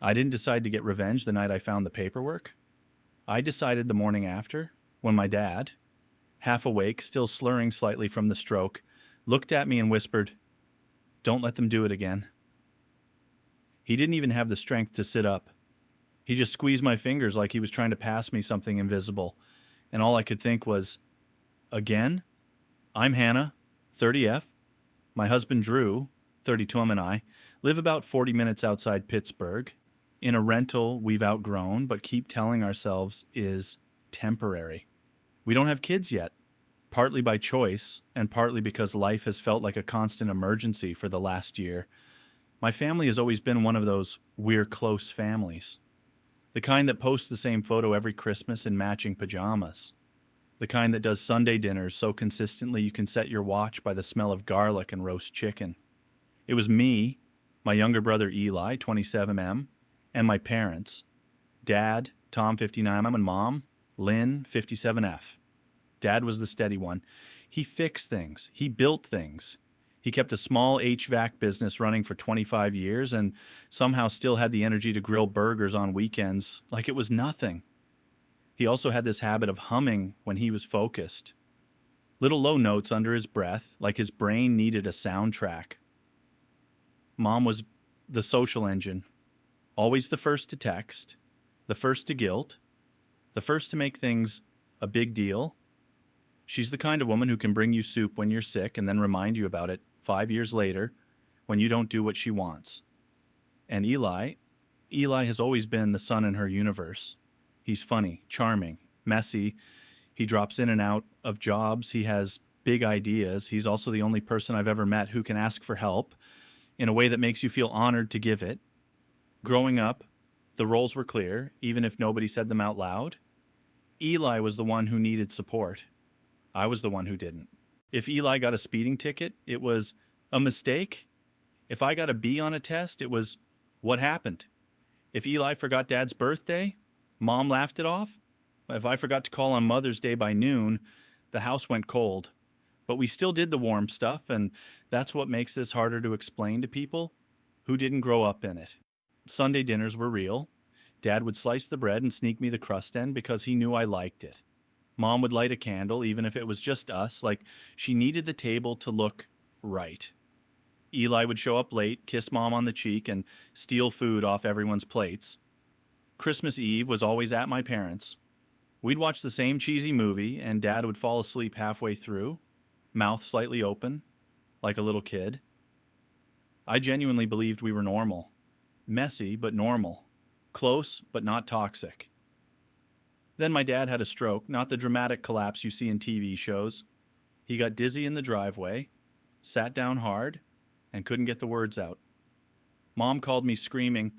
I didn't decide to get revenge the night I found the paperwork. I decided the morning after, when my dad, half awake, still slurring slightly from the stroke, looked at me and whispered, "Don't let them do it again." He didn't even have the strength to sit up. He just squeezed my fingers like he was trying to pass me something invisible, and all I could think was, "Again?" I'm Hannah, 30F. My husband Drew, 32M, and I live about 40 minutes outside Pittsburgh in a rental we've outgrown but keep telling ourselves is temporary. We don't have kids yet, partly by choice and partly because life has felt like a constant emergency for the last year. My family has always been one of those we're close families. The kind that posts the same photo every Christmas in matching pajamas. The kind that does Sunday dinners so consistently you can set your watch by the smell of garlic and roast chicken. It was me, my younger brother Eli, 27M, and my parents. Dad, Tom, 59M, and Mom, Lynn, 57F. Dad was the steady one. He fixed things. He built things. He kept a small HVAC business running for 25 years and somehow still had the energy to grill burgers on weekends like it was nothing. He also had this habit of humming when he was focused. Little low notes under his breath, like his brain needed a soundtrack. Mom was the social engine. Always the first to text, the first to guilt, the first to make things a big deal. She's the kind of woman who can bring you soup when you're sick and then remind you about it 5 years later when you don't do what she wants. And Eli has always been the sun in her universe. He's funny, charming, messy. He drops in and out of jobs. He has big ideas. He's also the only person I've ever met who can ask for help in a way that makes you feel honored to give it. Growing up, the roles were clear, even if nobody said them out loud. Eli was the one who needed support. I was the one who didn't. If Eli got a speeding ticket, it was a mistake. If I got a B on a test, it was what happened. If Eli forgot Dad's birthday, Mom laughed it off. If I forgot to call on Mother's Day by noon, the house went cold. But we still did the warm stuff, and that's what makes this harder to explain to people who didn't grow up in it. Sunday dinners were real. Dad would slice the bread and sneak me the crust end because he knew I liked it. Mom would light a candle, even if it was just us, like she needed the table to look right. Eli would show up late, kiss Mom on the cheek, and steal food off everyone's plates. Christmas Eve was always at my parents'. We'd watch the same cheesy movie, and Dad would fall asleep halfway through, mouth slightly open, like a little kid. I genuinely believed we were normal. Messy, but normal. Close, but not toxic. Then my dad had a stroke, not the dramatic collapse you see in TV shows. He got dizzy in the driveway, sat down hard, and couldn't get the words out. Mom called me screaming,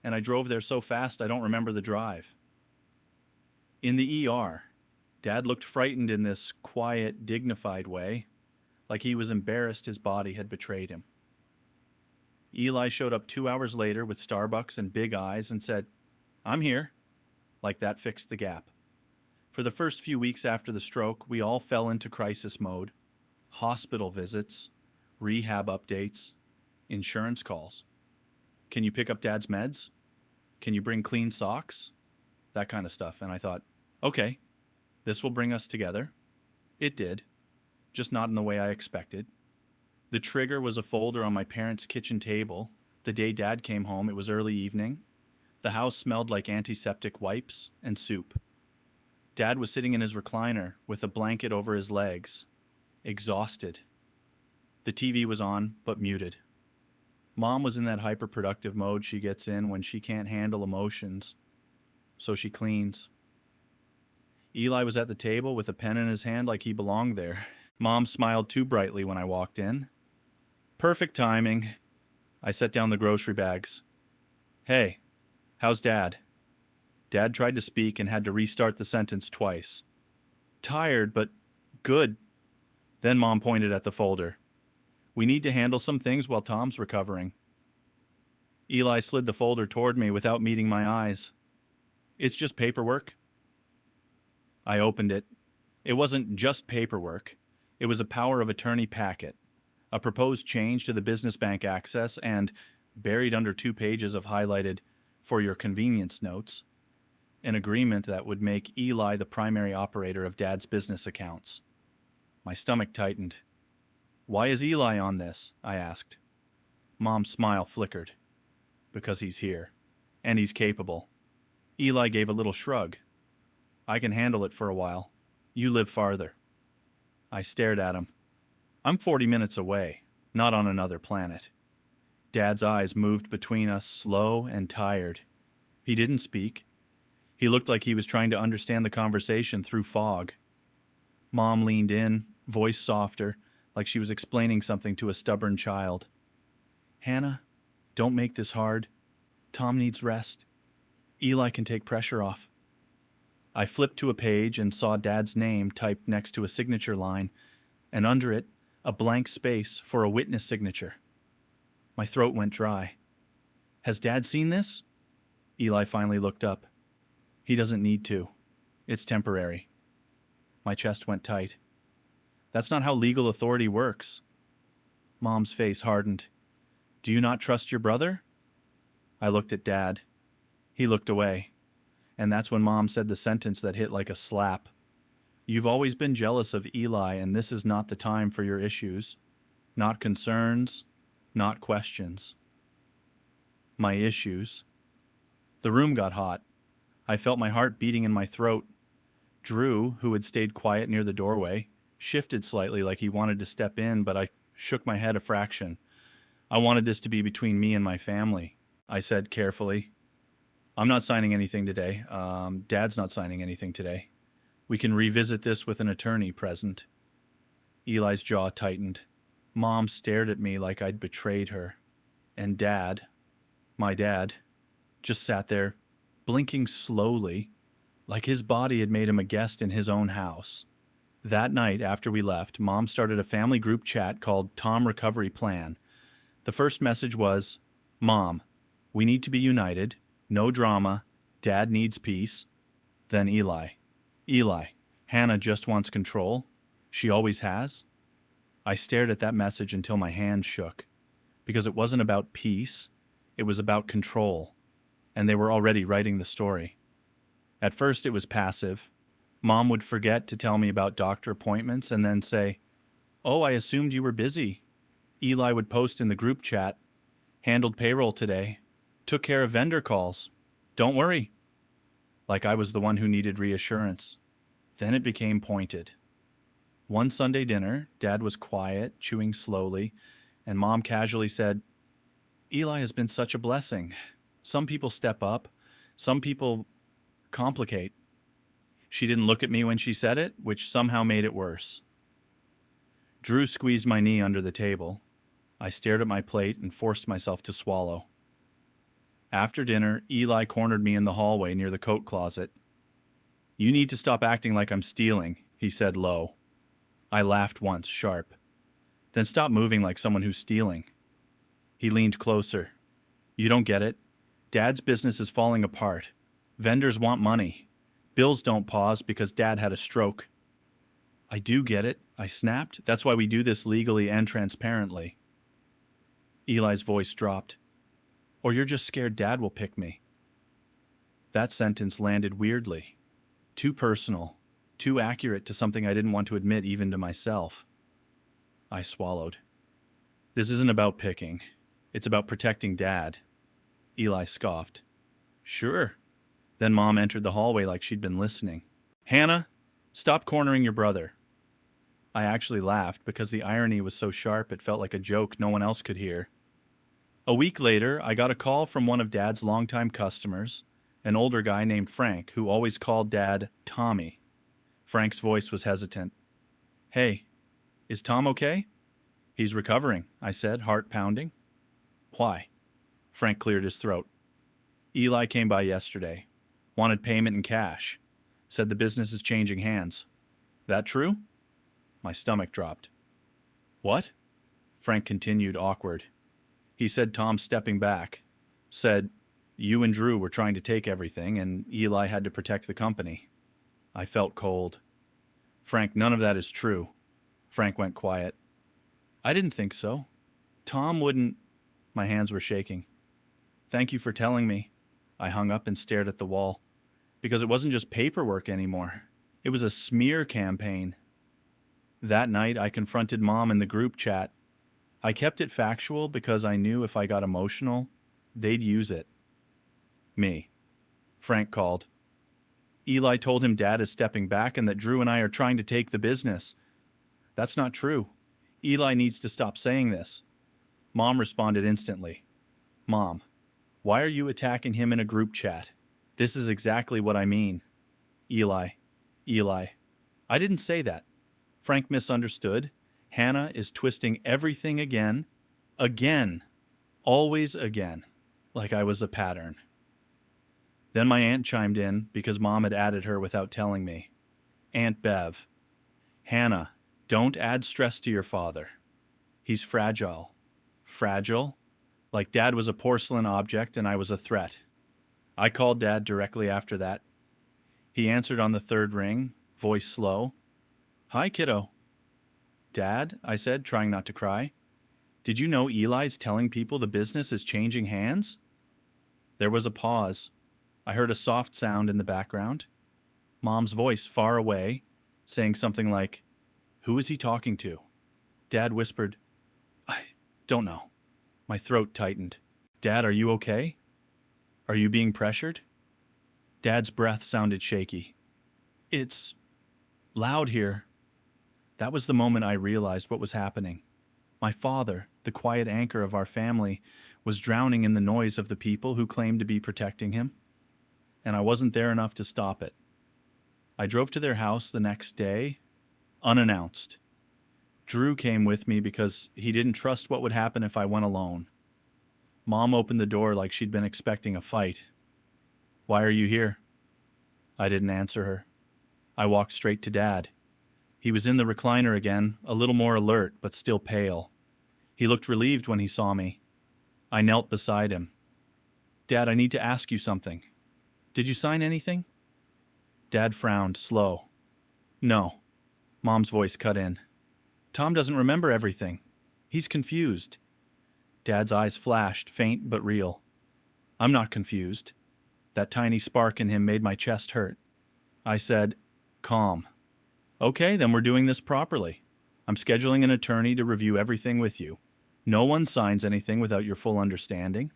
and I drove there so fast I don't remember the drive. In the ER, Dad looked frightened in this quiet, dignified way, like he was embarrassed his body had betrayed him. Eli showed up 2 hours later with Starbucks and big eyes and said, "I'm here." Like that fixed the gap. For the first few weeks after the stroke, we all fell into crisis mode. Hospital visits, rehab updates, insurance calls. Can you pick up Dad's meds? Can you bring clean socks? That kind of stuff. And I thought, okay, this will bring us together. It did, just not in the way I expected. The trigger was a folder on my parents' kitchen table. The day Dad came home, it was early evening. The house smelled like antiseptic wipes and soup. Dad was sitting in his recliner with a blanket over his legs, exhausted. The TV was on, but muted. Mom was in that hyperproductive mode she gets in when she can't handle emotions, so she cleans. Eli was at the table with a pen in his hand like he belonged there. Mom smiled too brightly when I walked in. Perfect timing. I set down the grocery bags. "Hey, how's Dad?" Dad tried to speak and had to restart the sentence twice. "Tired, but good." Then Mom pointed at the folder. "We need to handle some things while Tom's recovering." Eli slid the folder toward me without meeting my eyes. "It's just paperwork." I opened it. It wasn't just paperwork. It was a power of attorney packet, a proposed change to the business bank access, and, buried under 2 pages of highlighted for your convenience notes, an agreement that would make Eli the primary operator of Dad's business accounts. My stomach tightened. Why is Eli on this? I asked. Mom's smile flickered. Because he's here. And he's capable. Eli gave a little shrug. I can handle it for a while. You live farther. I stared at him. I'm 40 minutes away, not on another planet. Dad's eyes moved between us, slow and tired. He didn't speak. He looked like he was trying to understand the conversation through fog. Mom leaned in, voice softer, like she was explaining something to a stubborn child. Hannah, don't make this hard. Tom needs rest. Eli can take pressure off. I flipped to a page and saw Dad's name typed next to a signature line, and under it, a blank space for a witness signature. My throat went dry. Has Dad seen this? Eli finally looked up. He doesn't need to. It's temporary. My chest went tight. That's not how legal authority works. Mom's face hardened. Do you not trust your brother? I looked at Dad. He looked away. And that's when Mom said the sentence that hit like a slap. You've always been jealous of Eli, and this is not the time for your issues. Not concerns, not questions. My issues. The room got hot. I felt my heart beating in my throat. Drew, who had stayed quiet near the doorway, shifted slightly like he wanted to step in, but I shook my head a fraction. I wanted this to be between me and my family, I said carefully. I'm not signing anything today. Dad's not signing anything today. We can revisit this with an attorney present. Eli's jaw tightened. Mom stared at me like I'd betrayed her. And Dad, my dad, just sat there, blinking slowly, like his body had made him a guest in his own house. That night, after we left, Mom started a family group chat called Tom Recovery Plan. The first message was, Mom, we need to be united. No drama. Dad needs peace. Then Eli. Eli, Hannah just wants control. She always has. I stared at that message until my hand shook. Because it wasn't about peace. It was about control. And they were already writing the story. At first it was passive. Mom would forget to tell me about doctor appointments and then say, Oh, I assumed you were busy. Eli would post in the group chat, handled payroll today, took care of vendor calls. Don't worry. Like I was the one who needed reassurance. Then it became pointed. One Sunday dinner, Dad was quiet, chewing slowly, and Mom casually said, Eli has been such a blessing. Some people step up. Some people complicate. She didn't look at me when she said it, which somehow made it worse. Drew squeezed my knee under the table. I stared at my plate and forced myself to swallow. After dinner, Eli cornered me in the hallway near the coat closet. You need to stop acting like I'm stealing, he said low. I laughed once, sharp. Then stop moving like someone who's stealing. He leaned closer. You don't get it. Dad's business is falling apart. Vendors want money. Bills don't pause because Dad had a stroke. I do get it, I snapped. That's why we do this legally and transparently. Eli's voice dropped. Or you're just scared Dad will pick me. That sentence landed weirdly. Too personal. Too accurate to something I didn't want to admit even to myself. I swallowed. This isn't about picking. It's about protecting Dad. Eli scoffed. Sure. Then Mom entered the hallway like she'd been listening. Hannah, stop cornering your brother. I actually laughed because the irony was so sharp it felt like a joke no one else could hear. A week later, I got a call from one of Dad's longtime customers, an older guy named Frank, who always called Dad Tommy. Frank's voice was hesitant. Hey, is Tom okay? He's recovering, I said, heart pounding. Why? Frank cleared his throat. Eli came by yesterday. Wanted payment in cash. Said the business is changing hands. That true? My stomach dropped. What? Frank continued, awkward. He said Tom's stepping back. Said, you and Drew were trying to take everything, and Eli had to protect the company. I felt cold. Frank, none of that is true. Frank went quiet. I didn't think so. Tom wouldn't... My hands were shaking. Thank you for telling me. I hung up and stared at the wall, because it wasn't just paperwork anymore. It was a smear campaign. That night, I confronted Mom in the group chat. I kept it factual because I knew if I got emotional, they'd use it. Me. Frank called. Eli told him Dad is stepping back and that Drew and I are trying to take the business. That's not true. Eli needs to stop saying this. Mom responded instantly. Mom, why are you attacking him in a group chat? This is exactly what I mean. Eli. I didn't say that. Frank misunderstood. Hannah is twisting everything again. Again. Always again. Like I was a pattern. Then my aunt chimed in because Mom had added her without telling me. Aunt Bev. Hannah, don't add stress to your father. He's fragile. Fragile? Like Dad was a porcelain object and I was a threat. I called Dad directly after that. He answered on the third ring, voice slow. Hi, kiddo. Dad, I said, trying not to cry. Did you know Eli's telling people the business is changing hands? There was a pause. I heard a soft sound in the background. Mom's voice far away, saying something like, Who is he talking to? Dad whispered, I don't know. My throat tightened. Dad, are you okay? Are you being pressured? Dad's breath sounded shaky. It's loud here. That was the moment I realized what was happening. My father, the quiet anchor of our family, was drowning in the noise of the people who claimed to be protecting him. And I wasn't there enough to stop it. I drove to their house the next day, unannounced. Drew came with me because he didn't trust what would happen if I went alone. Mom opened the door like she'd been expecting a fight. Why are you here? I didn't answer her. I walked straight to Dad. He was in the recliner again, a little more alert, but still pale. He looked relieved when he saw me. I knelt beside him. Dad, I need to ask you something. Did you sign anything? Dad frowned, slow. No. Mom's voice cut in. Tom doesn't remember everything. He's confused. Dad's eyes flashed, faint but real. I'm not confused. That tiny spark in him made my chest hurt. I said, calm. Okay, then we're doing this properly. I'm scheduling an attorney to review everything with you. No one signs anything without your full understanding.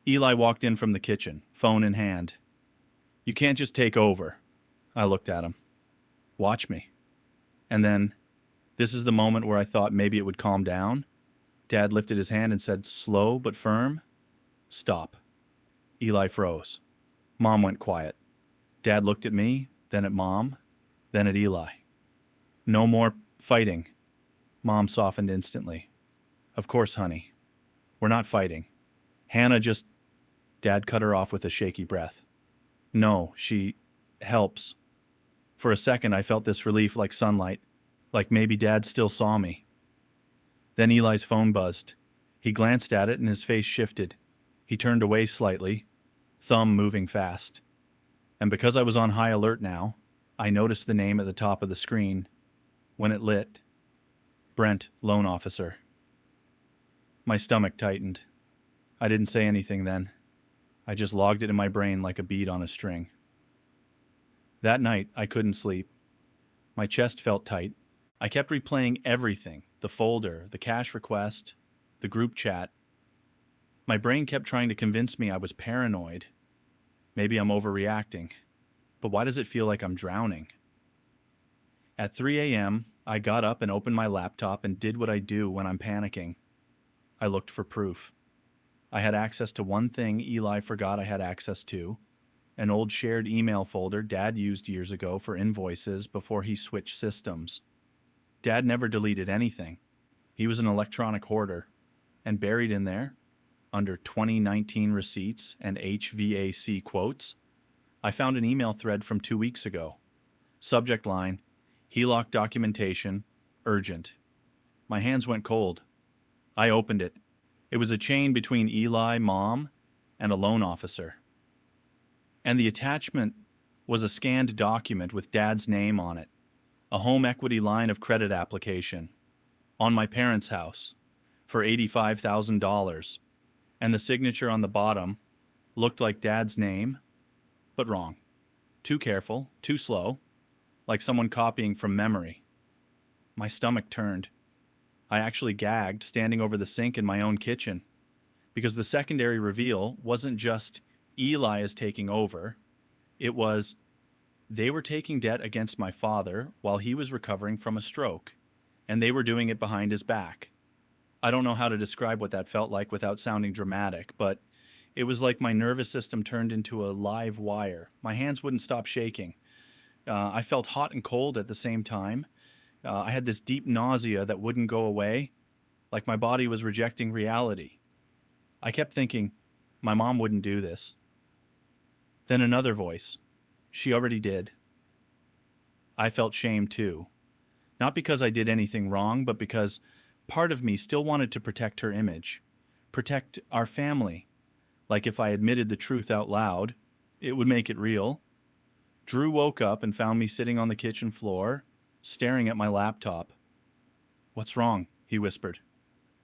Eli walked in from the kitchen, phone in hand. You can't just take over. I looked at him. Watch me. And then, this is the moment where I thought maybe it would calm down. Dad lifted his hand and said, slow but firm, stop. Eli froze. Mom went quiet. Dad looked at me, then at Mom, then at Eli. No more fighting. Mom softened instantly. Of course, honey. We're not fighting. Hannah just... Dad cut her off with a shaky breath. No, she helps. For a second, I felt this relief like sunlight, like maybe Dad still saw me. Then Eli's phone buzzed. He glanced at it and his face shifted. He turned away slightly, thumb moving fast. And because I was on high alert now, I noticed the name at the top of the screen. When it lit, Brent, loan officer. My stomach tightened. I didn't say anything then. I just logged it in my brain like a bead on a string. That night, I couldn't sleep. My chest felt tight. I kept replaying everything, the folder, the cash request, the group chat. My brain kept trying to convince me I was paranoid. Maybe I'm overreacting. But why does it feel like I'm drowning? At 3 a.m., I got up and opened my laptop and did what I do when I'm panicking. I looked for proof. I had access to one thing Eli forgot I had access to, an old shared email folder Dad used years ago for invoices before he switched systems. Dad never deleted anything. He was an electronic hoarder. And buried in there, under 2019 receipts and HVAC quotes, I found an email thread from 2 weeks ago. Subject line, HELOC documentation, urgent. My hands went cold. I opened it. It was a chain between Eli, Mom, and a loan officer. And the attachment was a scanned document with Dad's name on it, a home equity line of credit application, on my parents' house, for $85,000, and the signature on the bottom, Looked like Dad's name, but wrong. Too careful, too slow, like someone copying from memory. My stomach turned. I actually gagged standing over the sink in my own kitchen, because the secondary reveal wasn't just Eli is taking over, it was they were taking debt against my father while he was recovering from a stroke, and they were doing it behind his back. I don't know how to describe what that felt like without sounding dramatic, but it was like my nervous system turned into a live wire. My hands wouldn't stop shaking. I felt hot and cold at the same time. I had this deep nausea that wouldn't go away, like my body was rejecting reality. I kept thinking, my mom wouldn't do this. Then another voice. She already did. I felt shame too. Not because I did anything wrong, but because part of me still wanted to protect her image, protect our family. Like if I admitted the truth out loud, it would make it real. Drew woke up and found me sitting on the kitchen floor, staring at my laptop. "What's wrong?" he whispered.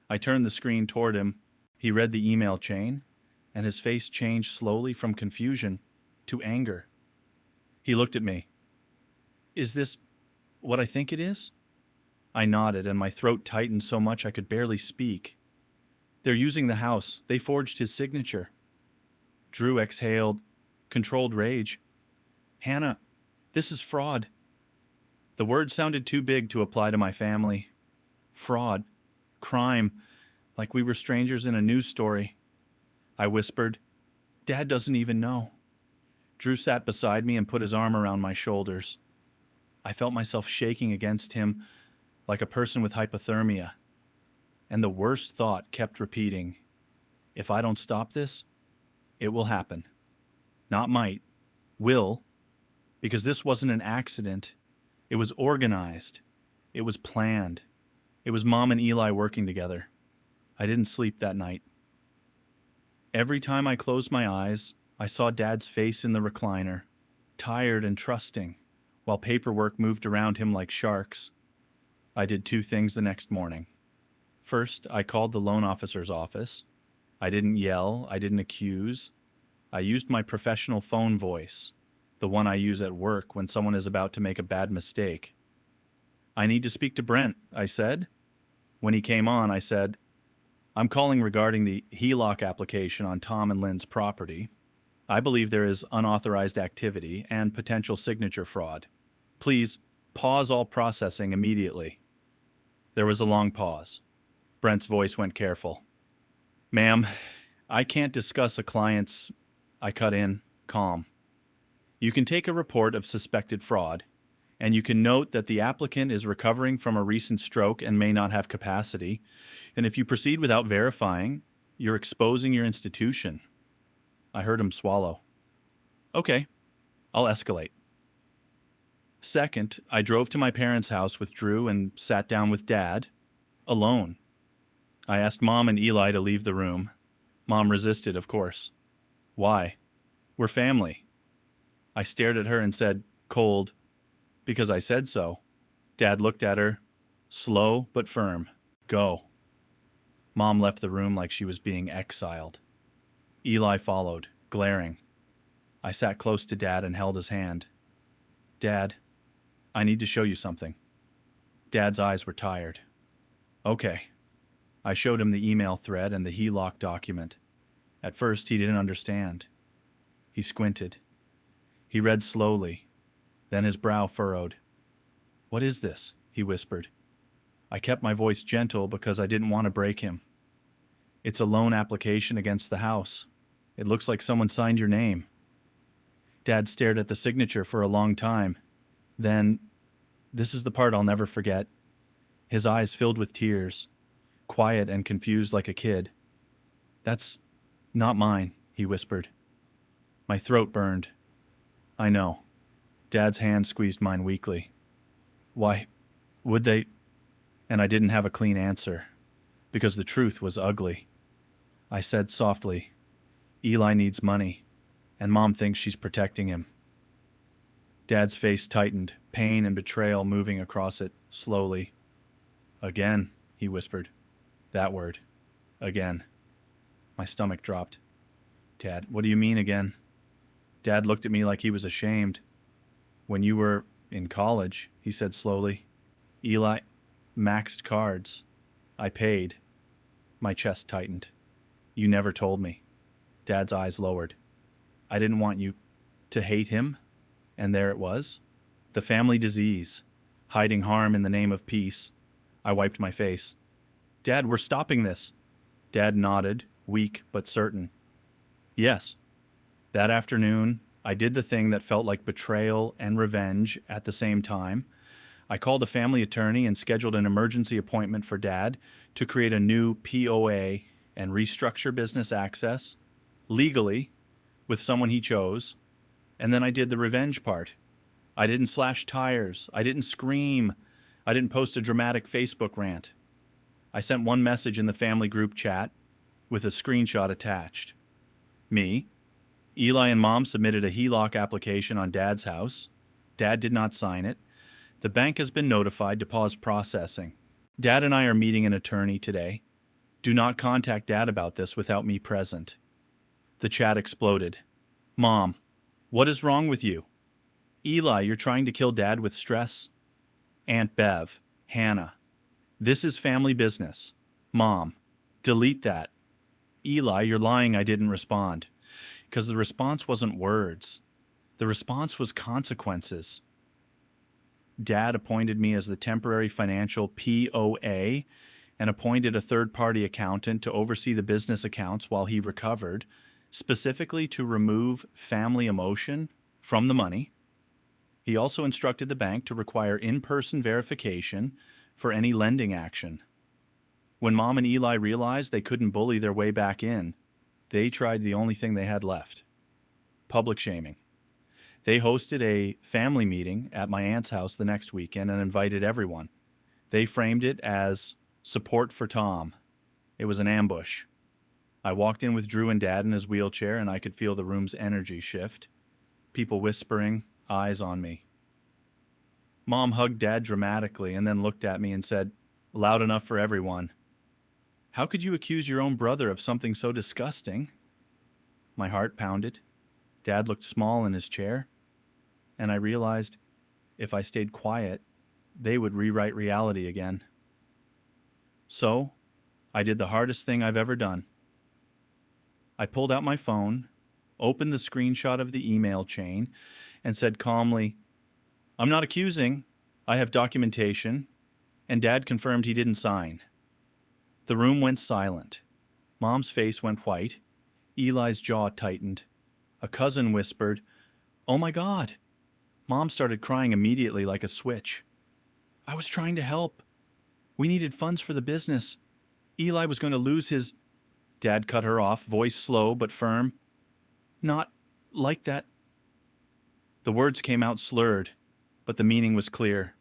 I turned the screen toward him. He read the email chain, and his face changed slowly from confusion to anger. He looked at me. "Is this what I think it is?" I nodded, and my throat tightened so much I could barely speak. "They're using the house. They forged his signature." Drew exhaled, controlled rage. "Hannah, this is fraud." The word sounded too big to apply to my family. Fraud. Crime. Like we were strangers in a news story. I whispered, "Dad doesn't even know." Drew sat beside me and put his arm around my shoulders. I felt myself shaking against him like a person with hypothermia. And the worst thought kept repeating, if I don't stop this, it will happen. Not might, will, because this wasn't an accident. It was organized. It was planned. It was Mom and Eli working together. I didn't sleep that night. Every time I closed my eyes, I saw Dad's face in the recliner, tired and trusting, while paperwork moved around him like sharks. I did two things the next morning. First, I called the loan officer's office. I didn't yell, I didn't accuse. I used my professional phone voice, the one I use at work when someone is about to make a bad mistake. "I need to speak to Brent," I said. When he came on, I said, "I'm calling regarding the HELOC application on Tom and Lynn's property. I believe there is unauthorized activity and potential signature fraud. Please pause all processing immediately." There was a long pause. Brent's voice went careful. "Ma'am, I can't discuss a client's..." I cut in, calm. "You can take a report of suspected fraud, and you can note that the applicant is recovering from a recent stroke and may not have capacity. And if you proceed without verifying, you're exposing your institution." I heard him swallow. "Okay, I'll escalate." Second, I drove to my parents' house with Drew and sat down with Dad, alone. I asked Mom and Eli to leave the room. Mom resisted, of course. "Why? We're family." I stared at her and said, cold, "Because I said so." Dad looked at her, slow but firm. "Go." Mom left the room like she was being exiled. Eli followed, glaring. I sat close to Dad and held his hand. "Dad, I need to show you something." Dad's eyes were tired. "Okay." I showed him the email thread and the HELOC document. At first, he didn't understand. He squinted. He read slowly. Then his brow furrowed. "What is this?" he whispered. I kept my voice gentle because I didn't want to break him. "It's a loan application against the house. It looks like someone signed your name." Dad stared at the signature for a long time. Then, this is the part I'll never forget. His eyes filled with tears, quiet and confused like a kid. "That's not mine," he whispered. My throat burned. "I know." Dad's hand squeezed mine weakly. "Why would they?" And I didn't have a clean answer, because the truth was ugly. I said softly, "Eli needs money, and Mom thinks she's protecting him." Dad's face tightened, pain and betrayal moving across it, slowly. "Again," he whispered. That word. Again. My stomach dropped. Dad, what do you mean again? Dad looked at me like he was ashamed. When you were in college, he said slowly. Eli maxed cards. I paid. My chest tightened. You never told me. Dad's eyes lowered. I didn't want you to hate him. And there it was. The family disease. Hiding harm in the name of peace. I wiped my face. Dad, we're stopping this. Dad nodded, weak but certain. Yes. That afternoon, I did the thing that felt like betrayal and revenge at the same time. I called a family attorney and scheduled an emergency appointment for Dad to create a new POA and restructure business access, legally, with someone he chose. And then I did the revenge part. I didn't slash tires. I didn't scream. I didn't post a dramatic Facebook rant. I sent one message in the family group chat with a screenshot attached. Me. Eli and Mom submitted a HELOC application on Dad's house. Dad did not sign it. The bank has been notified to pause processing. Dad and I are meeting an attorney today. Do not contact Dad about this without me present. The chat exploded. Mom, what is wrong with you? Eli, you're trying to kill Dad with stress? Aunt Bev, Hannah, this is family business. Mom, delete that. Eli, you're lying I didn't respond. Because the response wasn't words. The response was consequences. Dad appointed me as the temporary financial POA and appointed a third-party accountant to oversee the business accounts while he recovered, specifically to remove family emotion from the money. He also instructed the bank to require in-person verification for any lending action. When Mom and Eli realized they couldn't bully their way back in, they tried the only thing they had left: public shaming. They hosted a family meeting at my aunt's house the next weekend and invited everyone. They framed it as support for Tom. It was an ambush. I walked in with Drew and Dad in his wheelchair, and I could feel the room's energy shift. People whispering, eyes on me. Mom hugged Dad dramatically and then looked at me and said, loud enough for everyone, "How could you accuse your own brother of something so disgusting?" My heart pounded. Dad looked small in his chair, and I realized if I stayed quiet, they would rewrite reality again. So, I did the hardest thing I've ever done. I pulled out my phone, opened the screenshot of the email chain, and said calmly, "I'm not accusing. I have documentation," and Dad confirmed he didn't sign. The room went silent. Mom's face went white. Eli's jaw tightened. A cousin whispered, "Oh my God." Mom started crying immediately like a switch. "I was trying to help. We needed funds for the business. Eli was going to lose his..." Dad cut her off, voice slow but firm. "Not like that." The words came out slurred, but the meaning was clear.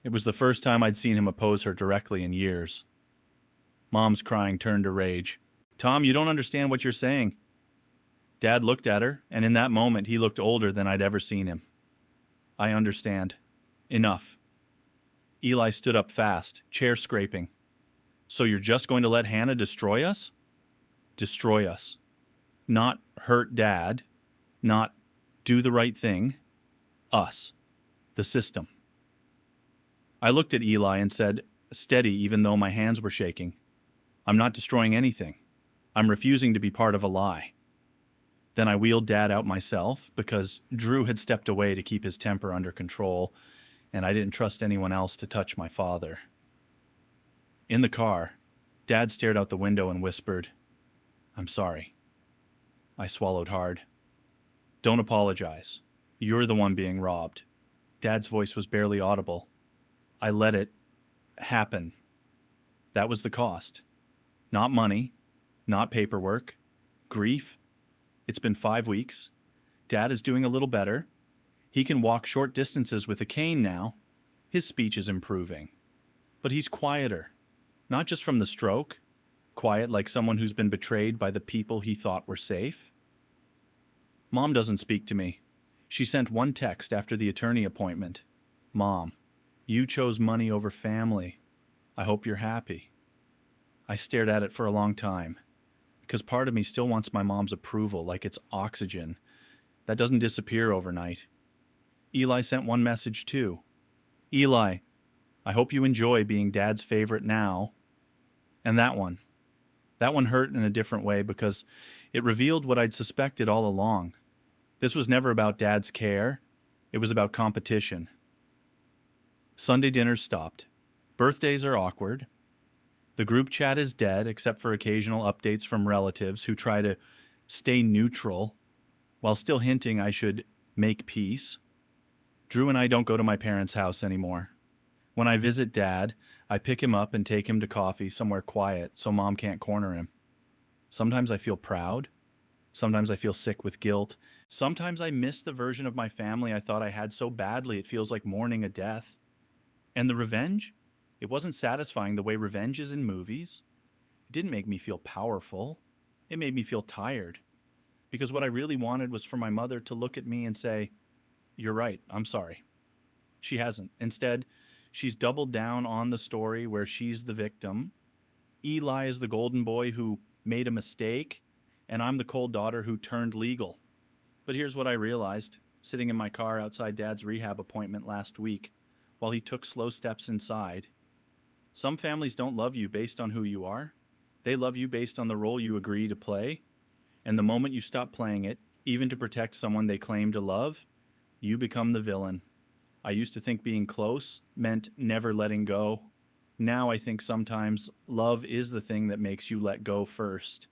It was the first time I'd seen him oppose her directly in years. Mom's crying turned to rage. "Tom, you don't understand what you're saying." Dad looked at her, and in that moment he looked older than I'd ever seen him. "I understand. Enough." Eli stood up fast, chair scraping. "So you're just going to let Hannah destroy us?" Destroy us. Not hurt Dad. Not do the right thing. Us. The system. I looked at Eli and said, steady even though my hands were shaking, "I'm not destroying anything. I'm refusing to be part of a lie." Then I wheeled Dad out myself because Drew had stepped away to keep his temper under control, and I didn't trust anyone else to touch my father. In the car, Dad stared out the window and whispered, "I'm sorry." I swallowed hard. "Don't apologize. You're the one being robbed." Dad's voice was barely audible. I let it happen. That was the cost. Not money, not paperwork, grief. It's been 5 weeks. Dad is doing a little better. He can walk short distances with a cane now. His speech is improving. But he's quieter. Not just from the stroke. Quiet like someone who's been betrayed by the people he thought were safe. Mom doesn't speak to me. She sent one text after the attorney appointment. "Mom, you chose money over family. I hope you're happy." I stared at it for a long time. because part of me still wants my mom's approval like it's oxygen. That doesn't disappear overnight. Eli sent one message too. Eli, I hope you enjoy being Dad's favorite now. And that one. That one hurt in a different way because it revealed what I'd suspected all along. This was never about Dad's care. It was about competition. Sunday dinners stopped. Birthdays are awkward. The group chat is dead except for occasional updates from relatives who try to stay neutral while still hinting I should make peace. Drew and I don't go to my parents' house anymore. When I visit Dad, I pick him up and take him to coffee somewhere quiet so Mom can't corner him. Sometimes I feel proud. Sometimes I feel sick with guilt. Sometimes I miss the version of my family I thought I had so badly it feels like mourning a death. And the revenge? It wasn't satisfying the way revenge is in movies. It didn't make me feel powerful. It made me feel tired. Because what I really wanted was for my mother to look at me and say, "You're right, I'm sorry." She hasn't. Instead, she's doubled down on the story where she's the victim. Eli is the golden boy who made a mistake, and I'm the cold daughter who turned legal. But here's what I realized, sitting in my car outside Dad's rehab appointment last week, while he took slow steps inside. Some families don't love you based on who you are. They love you based on the role you agree to play. And the moment you stop playing it, even to protect someone they claim to love, you become the villain. I used to think being close meant never letting go. Now I think sometimes love is the thing that makes you let go first.